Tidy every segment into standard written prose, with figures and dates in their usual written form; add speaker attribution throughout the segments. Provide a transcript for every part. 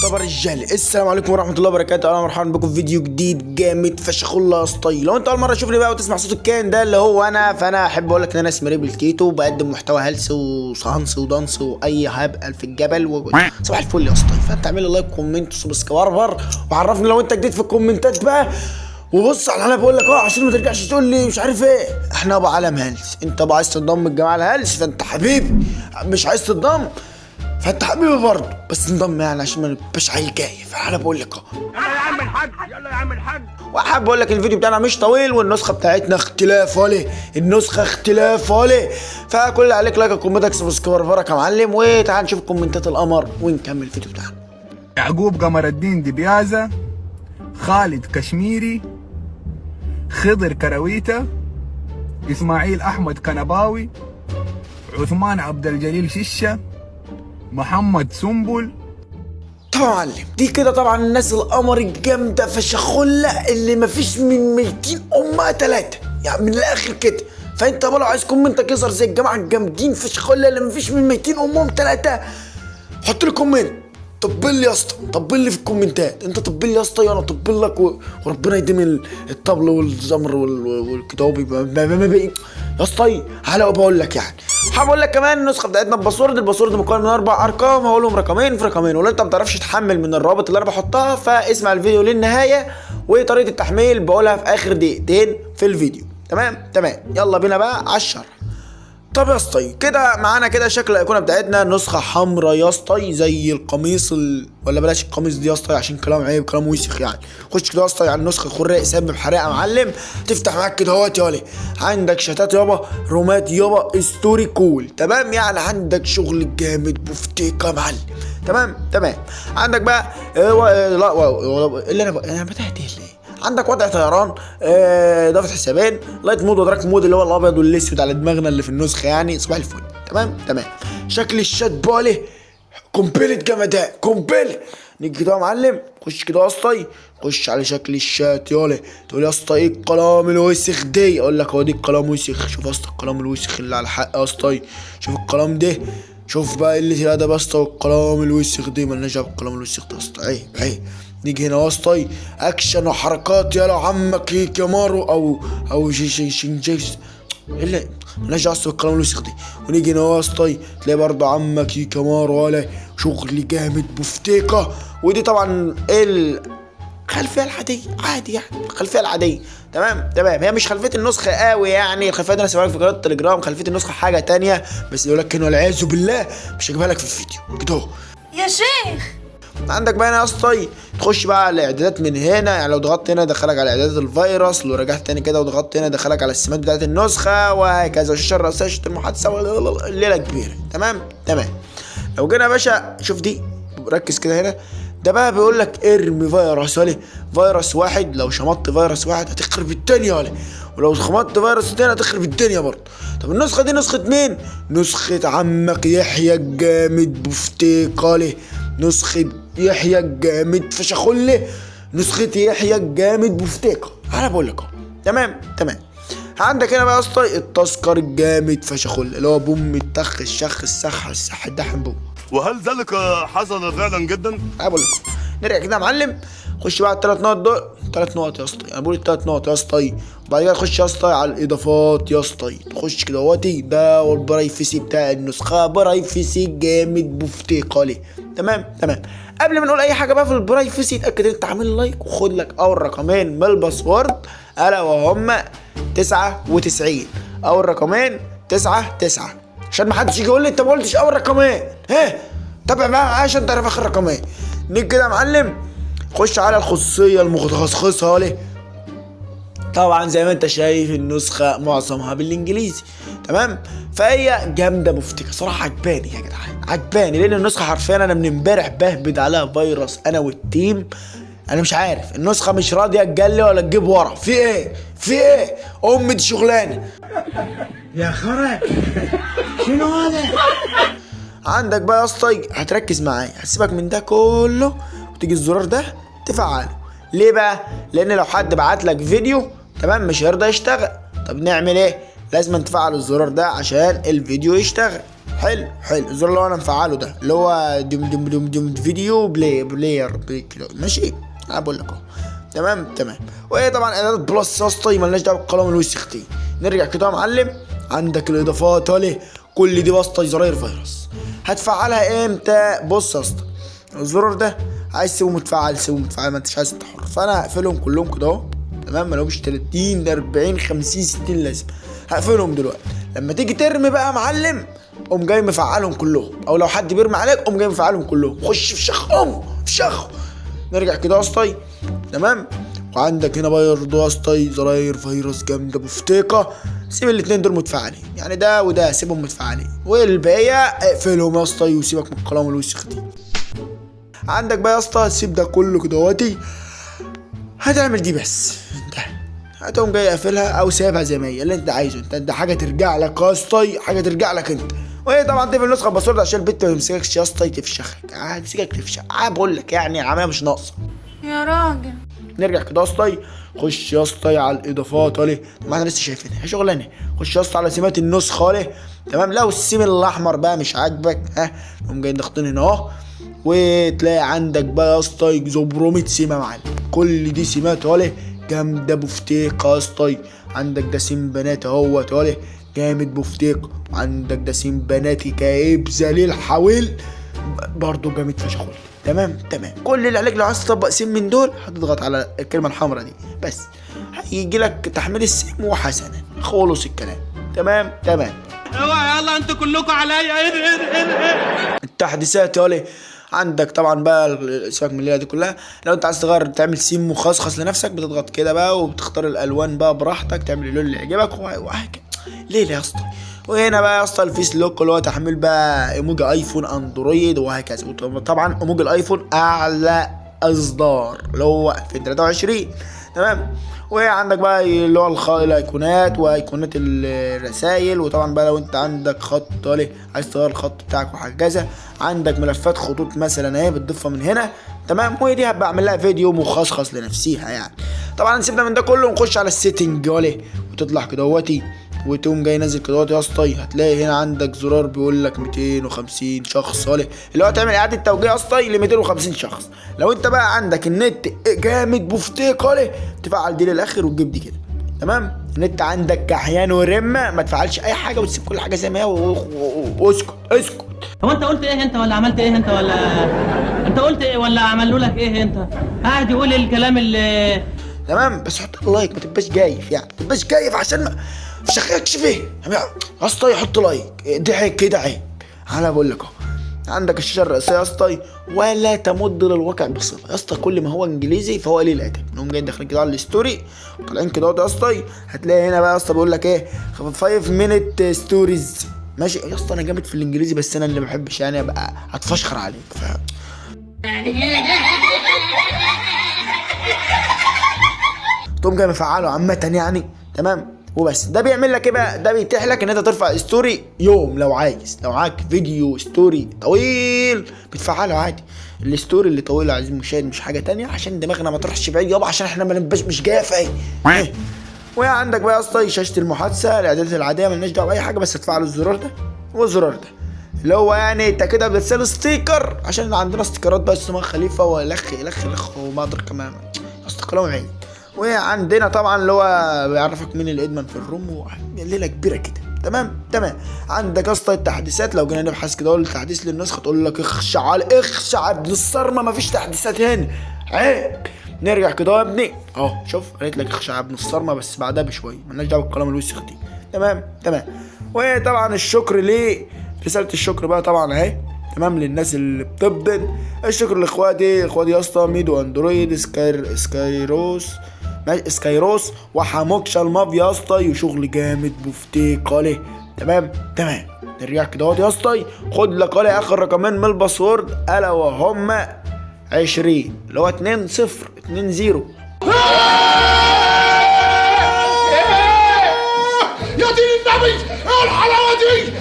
Speaker 1: طب رجال السلام عليكم ورحمه الله وبركاته، اهلا ومرحبا بكم في فيديو جديد جامد فشخ الله يا اسطى. لو انت اول مره تشوفني بقى وتسمع صوت الكائن ده اللي هو انا، فانا احب اقول لك ان انا اسمي ريبل تيتو، بقدم محتوى هلس وصهنس ودانس واي هبل في الجبل صباح الفل يا اسطى. فانت اعمل لي لايك كومنت وسبسكرايب وعرفني لو انت جديد في الكومنتات بقى. وبص على انا بقول لك عشان ما ترجعش تقول لي مش عارف ايه، احنا ابو عالم هلس. انت ابو عايز تنضم الجماعه الهلس فانت حبيبي، مش عايز تنضم فانت حبيبي برضه، بس انضم يعني عشان ما نبقاش عيل جاي. فانا بقول لك
Speaker 2: يلا يا عم الحاج، يلا يا عم الحاج.
Speaker 1: وحابب اقول لك الفيديو بتاعنا مش طويل والنسخه بتاعتنا اختلاف ولا النسخه اختلاف ولا، فكل اللي عليك لايك وكومنتك سبسكرايب يا معلم، وتعال نشوف كومنتات القمر ونكمل الفيديو بتاعنا.
Speaker 3: يعقوب قمر الدين دبيازة، خالد كشميري، خضر كرويته، اسماعيل احمد كنباوي، عثمان عبد الجليل ششه، محمد سنبل.
Speaker 1: طبعا يا معلم دي كده طبعا الناس القمر الجامده فشخله اللي مفيش من 200 امها 3، يعني من الاخر كده. فانت بقى لو عايز كومنتك يظهر زي الجماعه الجامدين فشخله اللي مفيش من 200 امهم 3، حط لي كومنت طبل لي يا اسطى، طبل لي في الكومنتات. انت طبل لي يا اسطى وانا طبل لك وربنا يديم الطبل والزمر والكتاب يا اسطى. هلا بقول لك يعني حابب اقول لك كمان النسخه بتاعتنا بباسورد. الباسورد مكون من 4 ارقام، هقولهم رقمين في رقمين، ولو انت ما بتعرفش تحمل من الرابط اللي انا بحطها فاسمع الفيديو للنهايه، وطريقه التحميل بقولها في اخر دقيقتين في الفيديو. تمام يلا بينا بقى على الشرح. طب يا اسطى كده معانا كده شكل الايقونه بتاعتنا نسخه حمراء يا اسطى زي القميص ولا بلاش القميص دي يا اسطى عشان كلام عيب كلام وسخ يعني. خش كده يا اسطى على النسخه خرق سبب حريقه يا معلم، تفتح معاك كده اهوت يا ولي. عندك شتات يابا، رومات يابا، ستوري كول. تمام يعني عندك شغل جامد بفتيك يا معلم. تمام عندك بقى اللي انا بتاعت ليه. عندك وضع طيران، اضافه حسابين، لايت مود ودراك مود اللي هو الابيض والاسود على دماغنا اللي في النسخه يعني. صباح الفل. تمام شكل الشات بالي كومبليت جمدان كومبليت. نيجي كده يا معلم، خش كده يا اسطى، خش على شكل الشات يالا. تقول يا اسطى ايه القلم الوسخ دي؟ اقول لك هو دي القلم وسخ. شوف يا اسطى القلم الوسخ اللي على الحق يا اسطى، شوف القلم ده، شوف بقى اللي الادب يا اسطى. القلم الوسخ دي مالناش دعوه بالقلم الوسخ ده يا اسطى، عيب. نيجي هنا يا اسطى اكشن وحركات يالا عمك هيك يا مارو او شينجيس الا مالناش دعوه بالقلم الوسخ دي. ونيجي هنا يا اسطى تلاقي برضه عمك هيك يا مارو ولا شغل جامد بفتيكه. ودي طبعا الخلفيه العاديه عادي يعني، الخلفيه العاديه. تمام هي مش خلفيه النسخه قوي يعني، الخلفيه دي انا سايبها لك في قناه التليجرام. خلفيه النسخه حاجه تانية بس يقول لك والعياذ بالله مش هجيبها لك في الفيديو كده اهو
Speaker 4: يا شيخ.
Speaker 1: عندك بقى هنا يا اسطى تخش بقى على الاعدادات من هنا، يعني لو ضغطت هنا دخلك على اعدادات الفيروس، لو رجعت تاني كده وضغطت هنا دخلك على السمات بتاعت النسخه وهكذا، الشاشه الرئيسيه، شاشه المحادثه، الليله كبيره. تمام لو جينا يا باشا شوف دي، ركز كده هنا. ده بقى بيقول لك ارمي فيروس ولا فيروس واحد، لو شمطت فيروس واحد هتخرب الدنيا ولا، ولو شمطت فيروس تاني هتخرب الدنيا برضه. طب النسخه دي نسخه مين؟ نسخه عمك يحيى الجامد بفتيقه، نسخه يحيى الجامد فشخله، نسخه يحيى الجامد بفتيقه. انا بقول لك اهو. تمام عندك هنا بقى يا اسطى التذكر الجامد فشخله اللي هو بوم التخ الشخ السح السح الدحم بوم.
Speaker 2: وهل ذلك حصل فعلا جدا؟
Speaker 1: انا بقول لك نرجع كده يا معلم، خش بقى على الثلاث نقط دول، 3 نقط يا اسطى، انا بقول ال3 نقط يا اسطى. وبعد كده تخش يا اسطى على الاضافات يا اسطى، تخش كده اهوتي ده والبرايفسي بتاع النسخه، برايفسي جامد بفتيقه. تمام قبل ما نقول اي حاجه بقى في البرايفسي اتاكد ان انت عامل لايك وخد لك اول رقمين من الباسورد الا وهما 99. اول رقمين 99 عشان ما حدش يجي يقول لي انت ما قلتش اول رقمين. تابع معايا عشان تعرف اخر رقمين. نيجي كده يا معلم خش على الخصوصيه المتخصصه ليه. طبعا زي ما انت شايف النسخه معظمها بالانجليزي. تمام فهي جامده بفتكه صراحه، عجباني يا جدعان، عجباني لان النسخه حرفيا انا من امبارح بهبد عليها فيروس انا والتيم. انا مش عارف النسخه مش راضيه تجلي ولا تجيب ورا. في ايه دي شغلانه
Speaker 5: يا خرا شنو هذا؟
Speaker 1: عندك بقى يا اسطى هتركز معايا، هسيبك من ده كله وتيجي الزرار ده تفعله. ليه بقى؟ لان لو حد بعت لك فيديو تمام مش هيرضى يشتغل. طب نعمل ايه؟ لازم تفعل الزرار ده عشان الفيديو يشتغل. حلو الزرار اللي هو انا مفعله ده اللي هو دم فيديو بلاير كده، ماشي. انا بقول لك اهو. تمام. وهي طبعا اعدادات بلس يا اسطى مالناش دعوه بالقلم الوسختين. نرجع كده يا معلم، عندك الاضافات اهي، كل دي واسطه زراير فيروس. هتفعلها امتى؟ بص يا اسطى، الزرار ده عايز تسيبه متفعل سيبه متفعل، ما انتش عايز انت حر. فانا هقفلهم كلهم كده اهو، تمام. ما لهمش 30 40 50 60 لازم. هقفلهم دلوقتي. لما تيجي ترمي بقى يا معلم قوم جاي مفعلهم كلهم، او لو حد بيرمي عليك قوم جاي مفعلهم كلهم. خش في شخ. نرجع كده يا اسطى، تمام. وعندك هنا برضه يا اسطى زراير فيروس جامده بفتيقه. سيب الاثنين دول متفعلين، يعني ده وده سيبهم متفعلين، والباقيه اقفلهم يا اسطى وسيبك من القلم الوسخ دي. عندك بقى يا اسطى سيب ده كله كده اهوتي. هتعمل دي بس ده، هتقوم جاي قافلها او سايبها زي ما هي اللي انت عايزه. انت حاجه ترجع لك يا اسطى، حاجه ترجع لك انت. وهي طبعا تقفل النسخه باسورد عشان البت ما تمسككش يا اسطى تفشخك. هتمسكك تفشخ. بقول لك يعني عمليه مش ناقصه
Speaker 4: يا راجل.
Speaker 1: نرجع كده يا اسطى، خش يا اسطى على الاضافات اهي، ما احنا لسه شايفينها شغلانه. خش يا اسطى على سمات النسخه اهي، تمام. لو السيم الاحمر بقى مش عاجبك قوم جاي ضاغطين هنا اهو، وتلاقي عندك بقى يا اسطى زبرمة سيمه معلم. كل دي سمات اهي جامده بفتيقه يا اسطى. عندك ده سيم بنات اهوت اهي جامد بفتيق، وعندك ده سيم بناتي كابزه للحويل برضه جامد فشخ. تمام. كل اللي عليك لو عايز تطبق سيم من دول هتضغط على الكلمه الحمراء دي بس، هيجي لك تحميل السيم وحسنا خلص الكلام. تمام.
Speaker 5: اوعى يلا انتوا كلكم عليا. ايه
Speaker 1: التحديثات اهي عندك طبعا بقى سيبك من الليله دي كلها. لو انت عايز تغير تعمل سيم مخصص لنفسك بتضغط كده بقى وبتختار الالوان بقى براحتك، تعمل اللون اللي يعجبك وهكذا. ليه يا اسطى؟ وهنا بقى يا اسطى الفيس لوك اللي هو تحميل بقى ايموجي ايفون اندرويد وهكذا. طبعا ايموجي الايفون اعلى اصدار اللي هو 2023، تمام. وعندك بقى اللي هو الايقونات وايقونات الرسائل. وطبعا بقى لو انت عندك خط طالع عايز تغير الخط بتاعك وهكذا، عندك ملفات خطوط مثلا اهي بتضيفها من هنا، تمام. ودي هبقى اعمل لها فيديو مخصص لنفسيها يعني. طبعا سيبنا من ده كله ونخش على السيتنج اهي، وتطلع كده اهوتي وتقوم جاي نازل كده يا اسطى. هتلاقي هنا عندك زرار بيقول لك 250 شخص اللي هو تعمل اعاده توجيه يا اسطى ل 250 شخص. لو انت بقى عندك النت جامد بفتيق تفعل دي للاخر وتجيب دي كده، تمام. النت عندك كحيان ورمه ما تفعلش اي حاجه وتسيب كل حاجه زي ما هي واسكت.
Speaker 6: هو انت قلت ايه انت ولا عملت ايه انت ولا انت قلت ايه ولا عملوا لك ايه انت؟ قاعد يقول الكلام اللي
Speaker 1: تمام. بس حط لايك، ما تبقاش جايف يعني، ما تبقاش جايف عشان ما شخيكش فيه يا اسطى. يحط لايك ضحك كده عيب. انا بقول لك اهو عندك الشاشه الرئيسيه يا اسطى ولا تمد للواقع بصله يا اسطى. كل ما هو انجليزي فهو قليل الادب. نقوم جايين داخلين كده على الستوري وطالعين كده اهو يا اسطى. هتلاقي هنا بقى يا اسطى بيقول لك ايه 5 مينت ستوريز، ماشي يا اسطى. انا جامد في الانجليزي بس انا اللي ما بحبش يعني ابقى هتفشخر عليك تقوم جاي مفعله عامه يعني، تمام. وبس ده بيعمل لك ايه بقى؟ ده بيتيح لك ان انت ترفع ستوري يوم لو عايز. لو معاك فيديو ستوري طويل بتفعله عادي. الستوري اللي طويل يا عزيزي المشاهد مش حاجه تانية عشان دماغنا ما تروحش بعيد يابا، عشان احنا ما نبقاش مش جاف ايه. وعندك بقى يا اسطى شاشه المحادثه الاعدادات العاديه مالناش دعوه باي حاجه، بس تفعلوا الزرار ده والزرار ده اللي هو يعني انت كده بترسل ستيكر عشان عندنا ستيكرات بقى اسمها خليفه ولخ وما ادري كمان استقلام عيد. وعندنا طبعا اللي هو بيعرفك مين الادمن في الروم ليله كبيره كده، تمام. عندك يا اسطى التحديثات. لو جينا نبحث كده اقول تحديث للنسخه تقول لك اخشع ابن الصرمه ما فيش تحديثات هنا عيب. نرجع كده يا ابني اهو شوف قالت لك اخشع ابن الصرمه بس بعدها بشويه مالناش دعوه بالكلام الوسخ دي، تمام. وطبعا الشكر ليه رساله الشكر بقى طبعا اهي، تمام. للناس اللي بتبدن الشكر لاخواتي يا اسطى ميدو اندرويد سكايروس وحموكشا المافيا يا اسطى وشغل جامد بفتيق عليه، تمام. نرجع كده يا اسطى خد لك اخر رقمين من الباسورد الا وهم 20 اللي هو 2020.
Speaker 2: يا دين النبي ايه الحلاوه دي؟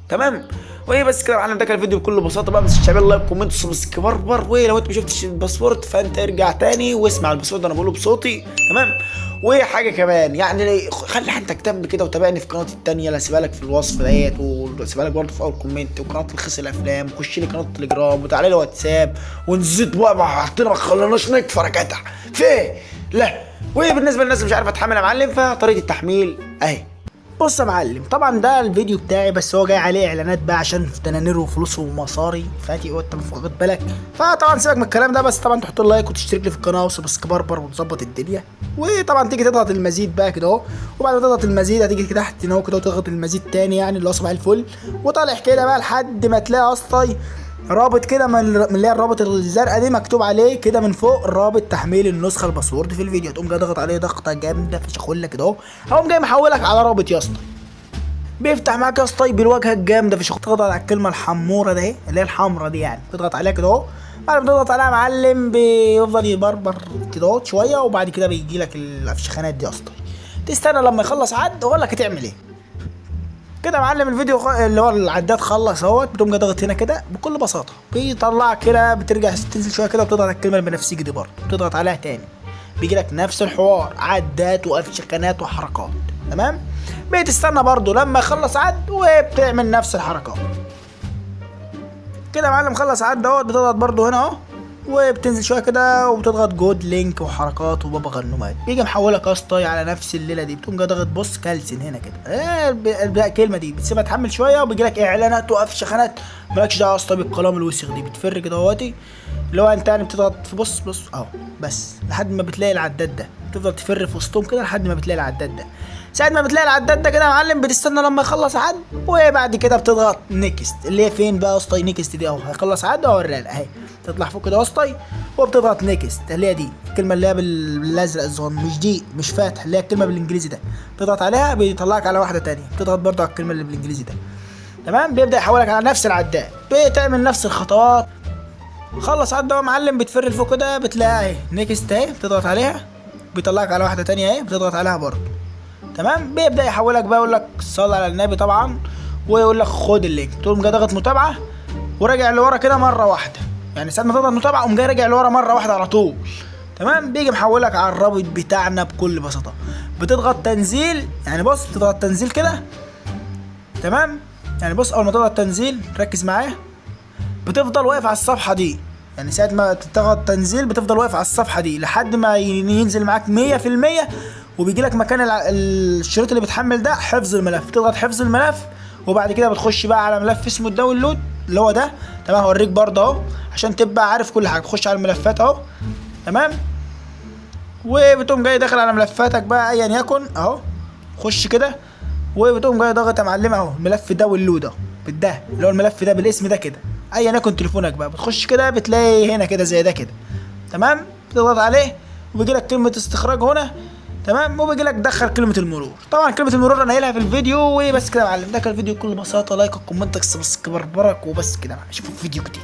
Speaker 1: تمام. وايه بس كده معلم، ده كان الفيديو بكل بساطه بقى. بس الشباب لايك كومنت سبسكرايب. ولو انت ما شفتش الباسورد فانت ارجع تاني واسمع الباسورد انا بقوله بصوتي، تمام. وحاجه كمان يعني خلي حد تهتم كده وتابعني في قناتي التانية اللي هسيبها لك في الوصف ديت، وهسيبها لك برضه في اول كومنت، وقناه الخس الافلام، وخش لي قناه التليجرام، وتعالى لي واتساب، ونزيد بقى مع بعضنا ما خليناش نكفر يا جدع فين لا. وبالنسبه للناس اللي مش عارفه تحمل يا معلم، فطريقه التحميل اهي. بص يا معلم، طبعا ده الفيديو بتاعي بس هو جاي عليه اعلانات بقى عشان تنانير وفلوس ومصاري فاتي وانت مش واخد بالك، فطبعا سيبك من الكلام ده، بس طبعا تحط لايك وتشترك لي في القناه وسبسكرايبر وتظبط الدنيا، وطبعا تيجي تضغط المزيد بقى كده اهو، وبعد ما تضغط المزيد هتيجي كده تحت هنا كده وتضغط المزيد تاني يعني اللي هو صباح الفل، وطالع كده بقى لحد ما تلاقي اصلا رابط كده من اللي هي الرابط الزرقاء دي مكتوب عليه كده من فوق رابط تحميل النسخه الباسورد في الفيديو، تقوم جاي ضغط عليه ضغطه جامده فشخولك كده اهو، هقوم جاي محولك على رابط يا اسطى بيفتح معاك يا اسطى بالواجهه الجامده فشخ، تضغط على الكلمه الحموره ده اهي اللي هي الحمرا دي يعني، تضغط عليها كده اهو، بعد ما تضغط عليها يا معلم بيفضل يبربر كده اهو شويه، وبعد كده بيجي لك الافشخانات دي يا اسطى، تستنى لما يخلص عد واقول لك هتعمل ايه. كده يا معلم الفيديو اللي هو العداد خلص اهوت، بتقوم جاي ضاغط هنا كده بكل بساطه بيطلعك كده، بترجع تنزل شويه كده وبتضغط على الكلمه البنفسجي دي برضه بتضغط عليها تاني، بيجي لك نفس الحوار عدات وافشخانات وحركات تمام، بتستنى برضه لما يخلص عد وبتعمل نفس الحركات. كده يا معلم خلص عد اهوت، بتضغط برضه هنا اهو وبتنزل شويه كده وبتضغط جود لينك وحركات وبابا غنومات، بيجي محولك يا اسطى على نفس الليله دي، بتقوم جاي ضاغط بص كالسن هنا كده الكلمه دي بتسيبها تحمل شويه وبيجي لك اعلانات وافشخانات، مالكش دعوه يا اسطى بالكلام الوسخ دي، بتفر كده اهوتي اللي هو انت يعني بتضغط في بص اهو بس لحد ما بتلاقي العداد ده، تفضل تفر في وسطهم كده لحد ما بتلاقي العداد ده، ساعة ما بتلاقي العداد ده كده يا معلم بتستنى لما يخلص عد، وبعد كده بتضغط نيكست اللي هي فين بقى يا اسطى نيكست دي اهو، هيخلص عد اوريها لك اهي، تطلع فوق كده يا اسطى وبتضغط نيكست اللي هي دي الكلمه اللي هي بالازرق الصغير مش دي مش فاتح اللي هي الكلمه بالانجليزي ده، تضغط عليها بيطلعك على واحده تانية، بتضغط برضه على الكلمه اللي بالانجليزي ده تمام، بيبدا يحولك على نفس العداد، بتعمل نفس الخطوات. خلص عد يا معلم بتفر لفوق كده بتلاقي اهي نيكست اهي، بتضغط عليها بيطلعك على واحده تانية اهي، بتضغط عليها برضه تمام، بيبدا يحولك بقى يقول لك صلي على النبي طبعا، ويقول لك خد اللينك، تقوم جاي ضاغط متابعه وراجع لورا كده مره واحده، يعني ساعه ما تضغط متابعه قوم جاي راجع لورا مره واحده على طول تمام، بيجي محولك على الرابط بتاعنا بكل بساطه، بتضغط تنزيل يعني بص بتضغط تنزيل كده تمام، يعني بص اول ما تضغط تنزيل ركز معايا بتفضل واقف على الصفحه دي، يعني ساعه ما تضغط تنزيل بتفضل واقف على الصفحه دي لحد ما ينزل معاك 100%، وبيجي لك مكان الشريط اللي بتحمل ده حفظ الملف، تضغط حفظ الملف، وبعد كده بتخش بقى على ملف اسمه الداونلود اللي هو ده تمام، هوريك برضه اهو عشان تبقى عارف كل حاجه، تخش على الملفات اهو تمام، وبتقوم جاي داخل على ملفاتك بقى ايا يكن اهو، خش كده وبتقوم جاي ضاغط يا معلم اهو ملف داونلود اهو بالده اللي هو الملف ده بالاسم ده كده ايا يكن تليفونك بقى، بتخش كده بتلاقي هنا كده زي ده كده تمام، بتضغط عليه وبيجي لك كلمه استخراج هنا تمام، وبيجي لك دخل كلمه المرور، طبعا كلمه المرور انا قايلها في الفيديو، وبس كده يا معلم، ده كان الفيديو بكل بساطه، لايك وكومنتك سبسكرايب وبس كده، اشوفك في فيديو جديد.